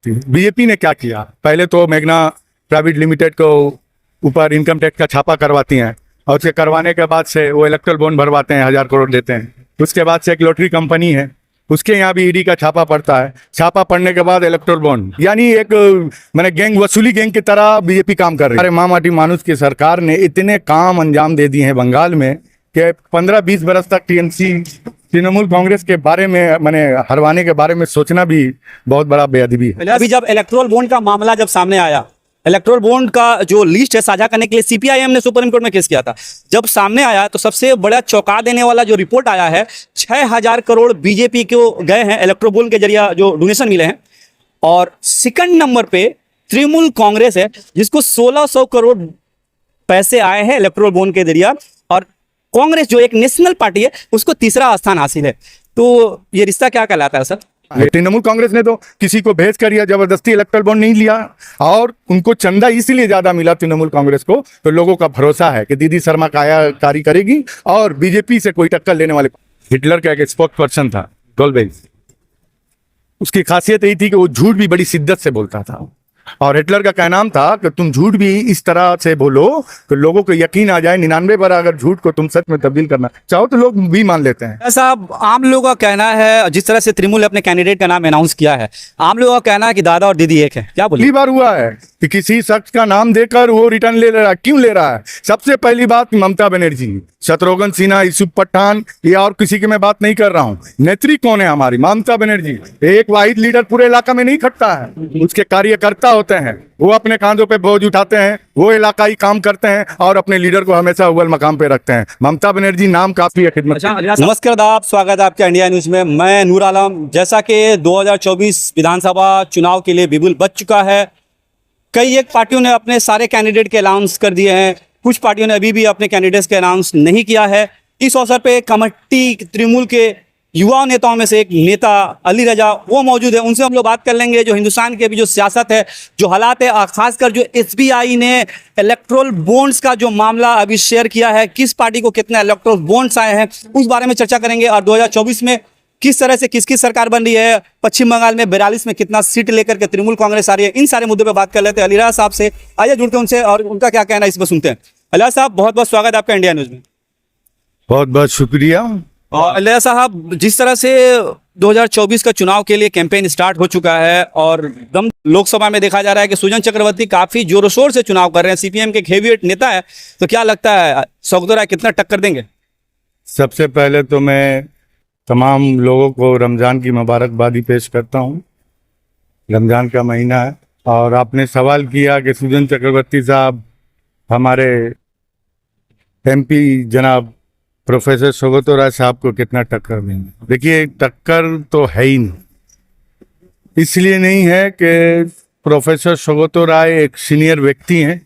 BJP ने क्या किया? पहले तो मेघना प्राइवेट लिमिटेड को ऊपर इनकम टैक्स का छापा करवाती हैं और उसके करवाने के बाद से वो इलेक्ट्रल बॉन्ड भरवाते हैं, 1000 करोड़ देते हैं। उसके बाद से एक लॉटरी कंपनी है, उसके यहाँ भी ईडी का छापा पड़ता है। छापा पड़ने के बाद इलेक्ट्रल बॉन्ड, यानी एक मैंने गैंग, वसूली गैंग की तरह बीजेपी काम कर रही है। अरे माटी मानुष की सरकार ने इतने काम अंजाम दे दिए हैं बंगाल में कि 15-20 बरस तक टीएमसी तृणमूल कांग्रेस के बारे में मैंने हरवाने के बारे में सोचना भी बहुत बड़ा बेअदबी है। अभी जब इलेक्ट्रोल बॉन्ड का मामला जब सामने आया, इलेक्ट्रोल बॉन्ड का जो लिस्ट है साझा करने के लिए सीपीआईएम ने सुप्रीम कोर्ट में केस किया था, जब सामने आया तो सबसे बड़ा चौंका देने वाला जो रिपोर्ट आया है, 6000 करोड़ बीजेपी को गए हैं इलेक्ट्रोल बॉन्ड के जरिए जो डोनेशन मिले हैं। और सेकंड नंबर पे तृणमूल कांग्रेस है जिसको 1600 करोड़ पैसे आए हैं इलेक्ट्रोल बॉन्ड के जरिए, और कांग्रेस जो एक नेशनल पार्टी है उसको तीसरा स्थान हासिल है। तो ये रिश्ता क्या कहलाता है सर? तृणमूल कांग्रेस ने तो किसी को भेज कर या जबरदस्ती इलेक्ट्रल बॉन्ड नहीं लिया, और उनको चंदा इसलिए ज्यादा मिला तृणमूल कांग्रेस को, तो लोगों का भरोसा है कि दीदी शर्मा कायाकारी करेगी और बीजेपी से कोई टक्कर लेने वाले। हिटलर का एक स्पोक्स पर्सन था गोल्बेज, उसकी खासियत यही थी कि वो झूठ भी बड़ी शिद्दत से बोलता था, और हिटलर का कहना था कि तुम झूठ भी इस तरह से बोलो कि लोगों को यकीन आ जाए। 99 बार अगर झूठ को तुम सच में तब्दील करना चाहो तो लोग भी मान लेते हैं। साहब, आम लोगों का कहना है, जिस तरह से तृणमूल ने अपने कैंडिडेट का नाम अनाउंस किया है, आम लोगों का कहना है कि दादा और दीदी एक है। क्या बोलिए? पहली बार हुआ है कि किसी शख्स का नाम देकर वो रिटर्न ले रहा है। क्यों ले रहा है? सबसे पहली बात, ममता बनर्जी, शत्रुघ्न सिन्हा, यूसुफ पठान, या और किसी की मैं बात नहीं कर रहा हूँ। नेत्री कौन है हमारी? ममता बनर्जी। एक वाहिद लीडर पूरे इलाका में नहीं खटता है, उसके कार्यकर्ता होते हैं, वो अपने कांधों पे बोझ उठाते हैं, वो इलाकाई काम करते हैं और अपने लीडर को हमेशा अव्वल मकाम पे रखते हैं। ममता बनर्जी नाम काफी है खिदमत। नमस्कार आदाब, स्वागत है आपके इंडिया न्यूज में। मैं नूर आलम। जैसा कि 2024 विधानसभा चुनाव के लिए बिगुल बज चुका है, कई एक पार्टियों ने अपने सारे कैंडिडेट के अनाउंस कर दिए हैं, कुछ पार्टियों ने अभी भी अपने कैंडिडेट्स के अनाउंस नहीं किया है। इस अवसर पे कमेटी तृणमूल के युवा नेताओं में से एक नेता अली रजा वो मौजूद है, उनसे हम लोग बात कर लेंगे। जो हिंदुस्तान की अभी जो सियासत है, जो हालात है, खासकर जो एसबीआई ने इलेक्ट्रोल बॉन्ड्स का जो मामला अभी शेयर किया है, किस पार्टी को कितना इलेक्ट्रोल बॉन्ड्स आए हैं, उस बारे में चर्चा करेंगे। और 2024 में किस तरह से किसकी सरकार बन रही है, पश्चिम बंगाल में 42 में कितना सीट लेकर के तृणमूल कांग्रेस आ रही है, इन सारे मुद्दों पर बात कर लेते हैं अली रजा साहब से। आइए जुड़ते हैं उनसे और उनका क्या कहना है इस पर सुनते हैं। अली साहब, बहुत बहुत स्वागत है आपका इंडिया न्यूज में। बहुत बहुत शुक्रिया। और अलिया साहब, जिस तरह से 2024 का चुनाव के लिए कैंपेन स्टार्ट हो चुका है और दम लोकसभा में देखा जा रहा है कि सुजन चक्रवर्ती काफी जोरों शोर से चुनाव कर रहे हैं, सीपीएम के हेवीवेट नेता है, तो क्या लगता है सौगतो राय कितना टक्कर देंगे? सबसे पहले तो मैं तमाम लोगों को रमज़ान की मुबारकबादी पेश करता हूँ। रमज़ान का महीना है और आपने सवाल किया कि सुजन चक्रवर्ती साहब हमारे एमपी जनाब प्रोफेसर सौगतो राय साहब को कितना टक्कर देंगे। देखिए, टक्कर तो है ही नहीं। इसलिए नहीं है कि प्रोफेसर सौगतो राय एक सीनियर व्यक्ति हैं,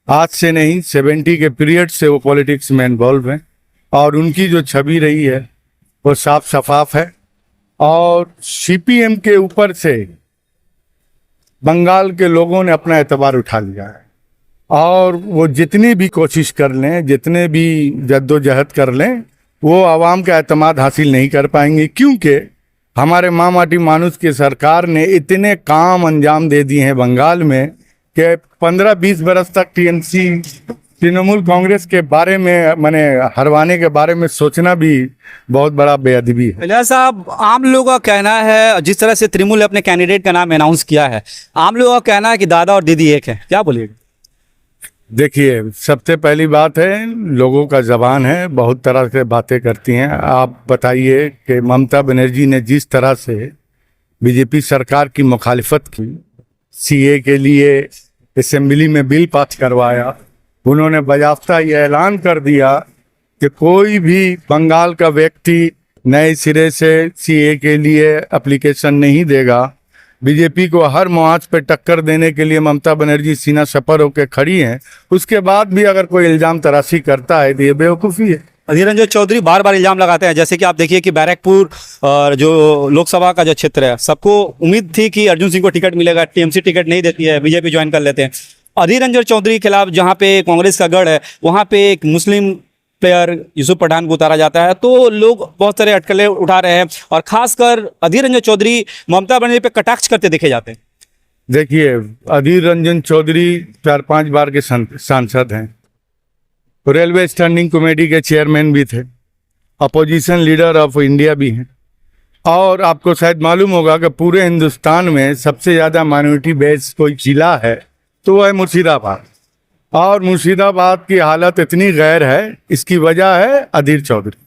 आज से नहीं 70 के पीरियड से वो पॉलिटिक्स में इन्वॉल्व हैं और उनकी जो छवि रही है वो साफ शफाफ है। और सीपीएम के ऊपर से बंगाल के लोगों ने अपना एतबार उठा लिया है और वो जितनी भी कोशिश कर लें, जितने भी जद्दोजहद कर लें, वो आवाम का एतमाद हासिल नहीं कर पाएंगे, क्योंकि हमारे माटी मानुष की सरकार ने इतने काम अंजाम दे दिए हैं बंगाल में कि 15-20 बरस तक टीएमसी तृणमूल कांग्रेस के बारे में मैंने हरवाने के बारे में सोचना भी बहुत बड़ा बेअदबी है। अलिया साहब, आम लोगों का कहना है, जिस तरह से तृणमूल ने अपने कैंडिडेट का नाम अनाउंस किया है, आम लोगों का कहना है कि दादा और दीदी एक है। क्या बोलिएगा? देखिए, सबसे पहली बात है, लोगों का जबान है, बहुत तरह से बातें करती हैं। आप बताइए कि ममता बनर्जी ने जिस तरह से बीजेपी सरकार की मुखालिफत की, सीए के लिए असेंबली में बिल पास करवाया, उन्होंने बाज़ाब्ता ये ऐलान कर दिया कि कोई भी बंगाल का व्यक्ति नए सिरे से सीए के लिए एप्लीकेशन नहीं देगा। बीजेपी को हर मोर्चे पे टक्कर देने के लिए ममता बनर्जी सीना सपर होकर खड़ी हैं। उसके बाद भी अगर कोई इल्ज़ाम तराशी करता है तो ये बेवकूफ़ी है। अधीर रंजन चौधरी बार बार इल्जाम लगाते हैं, जैसे कि आप देखिए कि बैरकपुर और जो लोकसभा का जो क्षेत्र है, सबको उम्मीद थी कि अर्जुन सिंह को टिकट मिलेगा, टीएमसी टिकट नहीं देती है, बीजेपी ज्वाइन कर लेते हैं। अधीर रंजन चौधरी के खिलाफ जहाँ पे कांग्रेस का गढ़ है, वहाँ पे एक मुस्लिम प्लेयर यूसुफ पठान को उतारा जाता है, तो लोग बहुत सारे अटकलें उठा रहे हैं और खासकर अधीर रंजन चौधरी ममता बनर्जी पे कटाक्ष करते देखे जाते हैं। देखिए, अधीर रंजन चौधरी 4-5 बार के सांसद हैं, रेलवे स्टैंडिंग कमेटी के चेयरमैन भी थे, अपोजिशन लीडर ऑफ इंडिया भी हैं। और आपको शायद मालूम होगा कि पूरे हिंदुस्तान में सबसे ज़्यादा माइनॉरिटी बेस कोई जिला है तो वह है मुर्शिदाबाद। और मुर्शिदाबाद की हालत इतनी गैर है, इसकी वजह है अधीर चौधरी।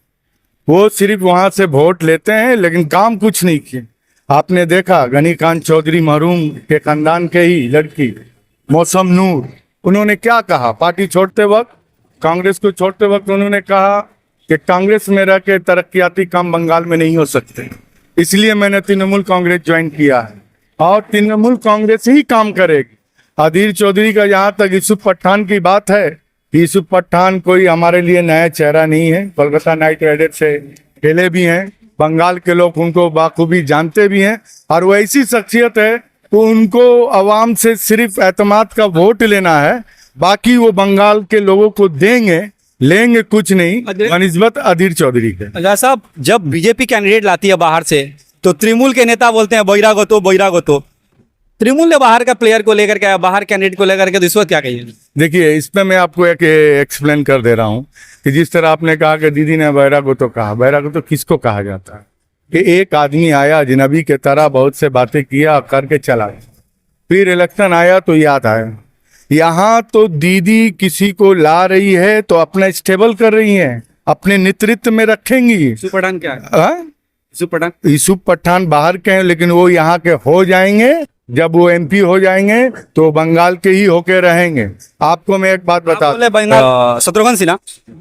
वो सिर्फ वहाँ से वोट लेते हैं लेकिन काम कुछ नहीं किए। आपने देखा गनीकांत चौधरी मरहूम के खानदान के ही लड़की मौसम नूर, उन्होंने क्या कहा पार्टी छोड़ते वक्त, कांग्रेस को छोड़ते वक्त उन्होंने कहा कि कांग्रेस में रह के तरक्याती काम बंगाल में नहीं हो सकते, इसलिए मैंने तृणमूल कांग्रेस ज्वाइन किया है और तृणमूल कांग्रेस ही काम करेगी। अधीर चौधरी का जहाँ तक यूसुफ पठान की बात है, यूसुफ पठान कोई हमारे लिए नया चेहरा नहीं है, कोलकाता नाइट राइडर से खेले भी हैं, बंगाल के लोग उनको बाखूबी जानते भी हैं और वो ऐसी शख्सियत है तो उनको अवाम से सिर्फ एतमाद का वोट लेना है, बाकी वो बंगाल के लोगों को देंगे लेंगे कुछ नहीं बनिस्बत अधीर चौधरी के। अच्छा साहब, जब बीजेपी कैंडिडेट लाती है बाहर से तो तृणमूल के नेता बोलते हैं बहिरागतो। तृणमूल ने बाहर का प्लेयर को लेकर के, बाहर कैंडिडेट को लेकर के, तो इस वक्त क्या कहिए? देखिए, इसमें मैं आपको एक एक्सप्लेन कर दे रहा हूँ कि जिस तरह आपने कहा कि दीदी ने बहिरागतो कहा, बहिरागतो किसको कहा जाता है? कि एक आदमी आया अजनबी के तरह बहुत से बातें किया करके चला, फिर इलेक्शन आया तो याद आया। यहाँ तो दीदी किसी को ला रही है तो अपना स्टेबल कर रही है, अपने नेतृत्व में रखेंगी। यूसुफ पठान क्या है? यूसुफ पठान बाहर के हैं लेकिन वो यहाँ के हो जाएंगे, जब वो एमपी हो जाएंगे तो बंगाल के ही होके रहेंगे। आपको मैं एक बात बता दूं, शत्रुघ्न सिन्हा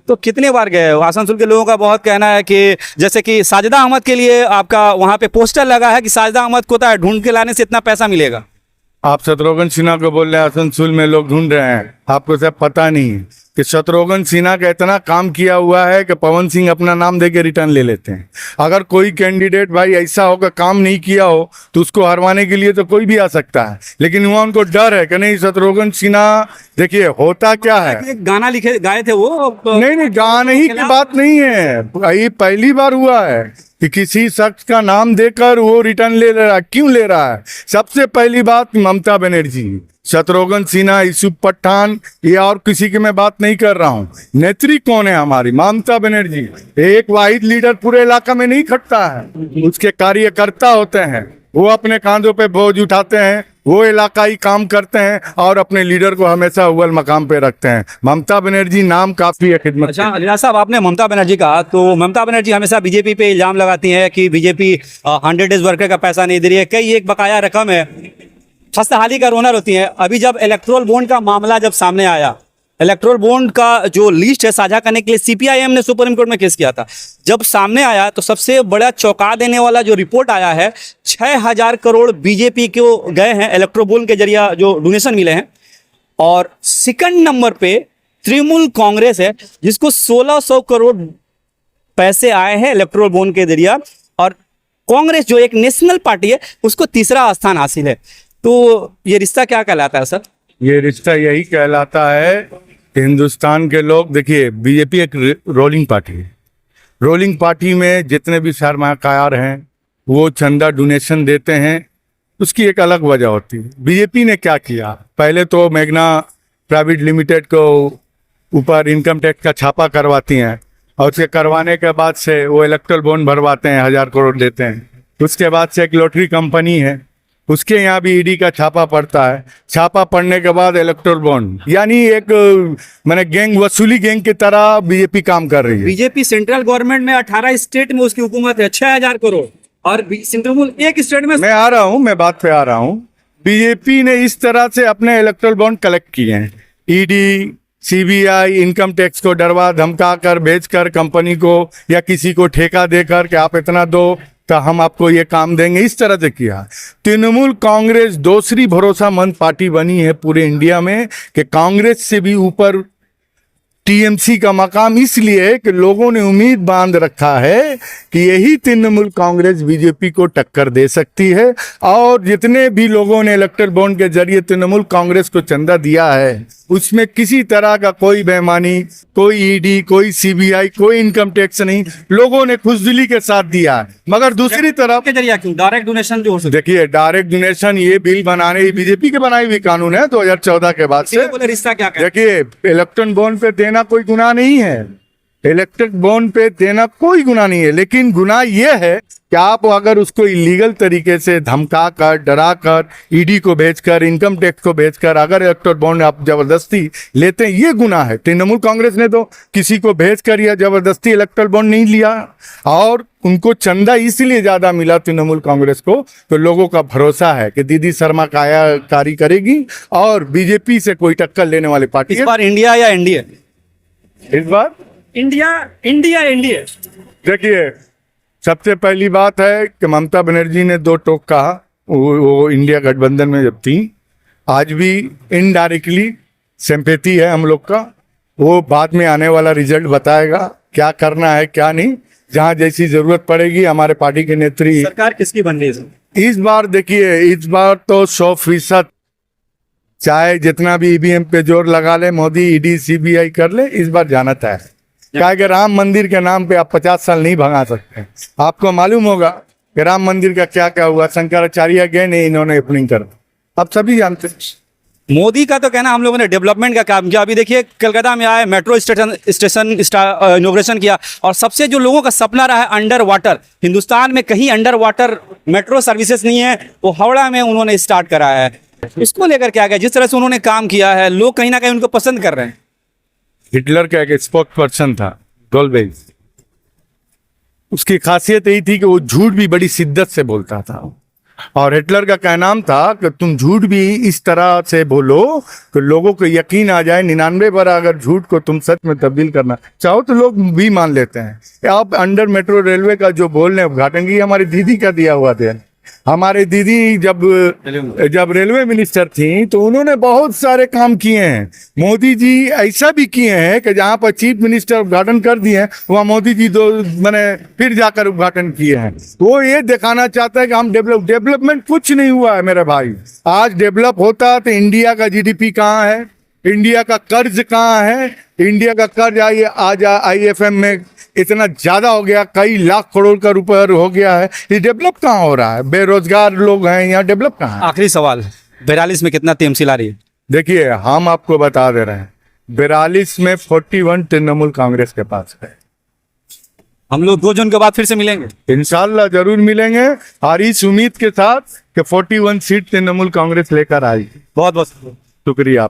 तो कितने बार गए? आसनसोल के लोगों का बहुत कहना है कि जैसे कि साजिदा अहमद के लिए आपका वहां पे पोस्टर लगा है कि साजिदा अहमद को तो ढूंढ के लाने से इतना पैसा मिलेगा। आप शत्रुघ्न सिन्हा को बोल रहे हैं आसनसोल में लोग ढूंढ रहे हैं, आपको सब पता नहीं है कि शत्रुघ्न सिन्हा का इतना काम किया हुआ है कि पवन सिंह अपना नाम देके रिटर्न ले लेते हैं। अगर कोई कैंडिडेट भाई ऐसा होगा काम नहीं किया हो तो उसको हरवाने के लिए तो कोई भी आ सकता है, लेकिन वहाँ उनको डर है कि नहीं शत्रुघ्न सिन्हा। देखिए होता क्या है, एक गाना गाए थे वो, नहीं गाने ही की बात नहीं है, ये पहली बार हुआ है कि किसी शख्स का नाम देकर वो रिटर्न ले रहा है। क्यों ले रहा है? सबसे पहली बात ममता बनर्जी, शत्रुघ्न सिन्हा, यूसुफ पठान, ये और किसी की मैं बात नहीं कर रहा हूँ। नेत्री कौन है हमारी? ममता बनर्जी। एक वाहिद लीडर पूरे इलाका में नहीं खटता है, उसके कार्यकर्ता होते हैं, वो अपने कांधों पे बोझ उठाते हैं, वो इलाकाई काम करते हैं और अपने लीडर को हमेशा अव्वल मकाम पे रखते हैं। ममता बनर्जी नाम काफी है खिदमत। अच्छा रियाज साहब, आपने ममता बनर्जी कहा, तो ममता बनर्जी हमेशा बीजेपी पे इल्जाम लगाती हैं कि बीजेपी 100 डेज वर्कर का पैसा नहीं दे रही है, कई एक बकाया रकम है, खस्ताहाली का रोना रोती है। अभी जब इलेक्ट्रोल बॉन्ड का मामला जब सामने आया, इलेक्ट्रोल बॉन्ड का जो लिस्ट है साझा करने के लिए सीपीआईएम ने सुप्रीम कोर्ट में केस किया था, जब सामने आया तो सबसे बड़ा चौंका देने वाला जो रिपोर्ट आया है, 6000 करोड़ बीजेपी को गए हैं इलेक्ट्रोल बॉन्ड के जरिए जो डोनेशन मिले हैं, और सेकंड नंबर पे तृणमूल कांग्रेस है जिसको 1600 करोड़ पैसे आए हैं इलेक्ट्रोल बॉन्ड के जरिए, और कांग्रेस जो एक नेशनल पार्टी है उसको तीसरा स्थान हासिल है। तो ये रिश्ता क्या कहलाता है सर? ये रिश्ता यही कहलाता है कि हिंदुस्तान के लोग, देखिए बीजेपी एक रोलिंग पार्टी है, रोलिंग पार्टी में जितने भी सरमाकार हैं वो चंदा डोनेशन देते हैं, उसकी एक अलग वजह होती है। बीजेपी ने क्या किया, पहले तो मेघना प्राइवेट लिमिटेड को ऊपर इनकम टैक्स का छापा करवाती हैं और उसके करवाने के बाद से वो इलेक्ट्रल बॉन्ड भरवाते हैं, 1000 करोड़ देते हैं। उसके बाद से एक लॉटरी कंपनी है, उसके यहाँ भी ईडी का छापा पड़ता है, छापा पड़ने के बाद इलेक्ट्रल बॉन्ड, यानी एक मैंने गैंग, वसूली गैंग की तरह बीजेपी काम कर रही है। बीजेपी सेंट्रल गवर्नमेंट में 18 स्टेट में उसकी हुकूमत है, 6000 करोड़, और सेंट्रल एक स्टेट में। मैं आ रहा हूँ, मैं बात पे आ रहा हूँ। बीजेपी ने इस तरह से अपने इलेक्ट्रल बॉन्ड कलेक्ट किए हैं, ईडी सीबीआई इनकम टैक्स को डरवा धमका कर भेजकर कंपनी को या किसी को ठेका देकर कि आप इतना दो तो हम आपको ये काम देंगे, इस तरह से किया। तृणमूल कांग्रेस दूसरी भरोसामंद पार्टी बनी है पूरे इंडिया में कि कांग्रेस से भी ऊपर टीएमसी का मकाम इसलिए कि लोगों ने उम्मीद बांध रखा है कि यही तृणमूल कांग्रेस बीजेपी को टक्कर दे सकती है। और जितने भी लोगों ने इलेक्टोरल बॉन्ड के जरिए तृणमूल कांग्रेस को चंदा दिया है उसमें किसी तरह का कोई बेईमानी, कोई ईडी, कोई सीबीआई, कोई इनकम टैक्स नहीं, लोगों ने खुशदिली के साथ दिया है। मगर दूसरी तरफ के जरिए क्यों डायरेक्ट डोनेशन जो हो सकता देखिए, डायरेक्ट डोनेशन ये बिल बनाने ही बीजेपी के बनाई हुई कानून है 2014 के बाद से। है, बोले रिश्ता क्या है? देखिए, इलेक्ट्रॉन बॉन्ड पे देना कोई गुनाह नहीं है, इलेक्ट्रिक बॉन्ड पे देना कोई गुनाह नहीं है, लेकिन गुनाह यह है कि आप अगर उसको इलीगल तरीके से धमका कर, डरा कर, ईडी को भेजकर, इनकम टैक्स को भेजकर अगर इलेक्ट्रल बॉन्ड आप जबरदस्ती लेते हैं, ये गुनाह है। तृणमूल कांग्रेस ने तो किसी को भेजकर या जबरदस्ती इलेक्ट्रल बॉन्ड नहीं लिया, और उनको चंदा इसलिए ज्यादा मिला तृणमूल कांग्रेस को तो लोगों का भरोसा है कि दीदी शर्मा कायाकारी करेगी और बीजेपी से कोई टक्कर लेने वाली पार्टी इस बार इंडिया या एनडीए? इस बार इंडिया इंडिया एनडीए। देखिए, सबसे पहली बात है कि ममता बनर्जी ने दो टोक कहा, वो इंडिया गठबंधन में जब थी, आज भी इनडायरेक्टली सिंपैथी है हम लोग का। वो बाद में आने वाला रिजल्ट बताएगा क्या करना है क्या नहीं। जहां जैसी जरूरत पड़ेगी हमारे पार्टी के नेत्री। सरकार किसकी बन रही है इस बार? देखिए, इस बार तो 100%, चाहे जितना भी ईवीएम पे जोर लगा ले मोदी, ईडी सीबीआई कर ले, इस बार जाना तय है। क्या कि राम मंदिर के नाम पे आप 50 साल नहीं भगा सकते। आपको मालूम होगा कि राम मंदिर का क्या क्या हुआ, शंकराचार्य गए नहीं, इन्होंने ओपनिंग कर, अब सभी जानते हैं। मोदी का तो कहना हम लोगों ने डेवलपमेंट का काम किया। अभी देखिए, कलकत्ता में आए, मेट्रो स्टेशन इनोग्रेशन किया, और सबसे जो लोगों का सपना रहा है अंडर वाटर, हिंदुस्तान में कहीं अंडर वाटर मेट्रो सर्विसेज नहीं है, वो हावड़ा में उन्होंने स्टार्ट कराया है। इसको लेकर क्या गया, जिस तरह से उन्होंने काम किया है, लोग कहीं ना कहीं उनको पसंद कर रहे हैं। हिटलर का एक स्पोक पर्सन था, गोल्बेज। उसकी खासियत यही थी कि वो झूठ भी बड़ी शिद्दत से बोलता था, और हिटलर का कहना था कि तुम झूठ भी इस तरह से बोलो कि लोगों को यकीन आ जाए। 99 बार अगर झूठ को तुम सच में तब्दील करना चाहो तो लोग भी मान लेते हैं। आप अंडर मेट्रो रेलवे का जो बोल रहे हैं उद्घाटन की, हमारी दीदी का दिया हुआ था। हमारे दीदी जब रेलवे मिनिस्टर थी तो उन्होंने बहुत सारे काम किए हैं। मोदी जी ऐसा भी किए हैं कि जहां पर चीफ मिनिस्टर उद्घाटन कर दिए हैं, वहां मोदी जी मैंने फिर जाकर उद्घाटन किए हैं। वो ये दिखाना चाहता है कि हम डेवलपमेंट कुछ नहीं हुआ है मेरे भाई। आज डेवलप होता तो इंडिया का जीडीपी कहाँ है, इंडिया का कर्ज कहाँ है? इंडिया का कर्ज आज IMF में इतना ज्यादा हो गया, कई लाख करोड़ का रुपया हो गया है। ये डेवलप कहाँ हो रहा है? बेरोजगार लोग हैं यहाँ, डेवलप कहाँ है? आखिरी सवाल, 42 में कितना टीएमसी ला रही है? देखिए, हम आपको बता दे रहे हैं, 42 में 41 तृणमूल कांग्रेस के पास है। हम लोग 2 जून के बाद फिर से मिलेंगे, इंशाल्लाह जरूर मिलेंगे, और इस उम्मीद के साथ कि 41 सीट तृणमूल कांग्रेस लेकर आई। बहुत बहुत शुक्रिया।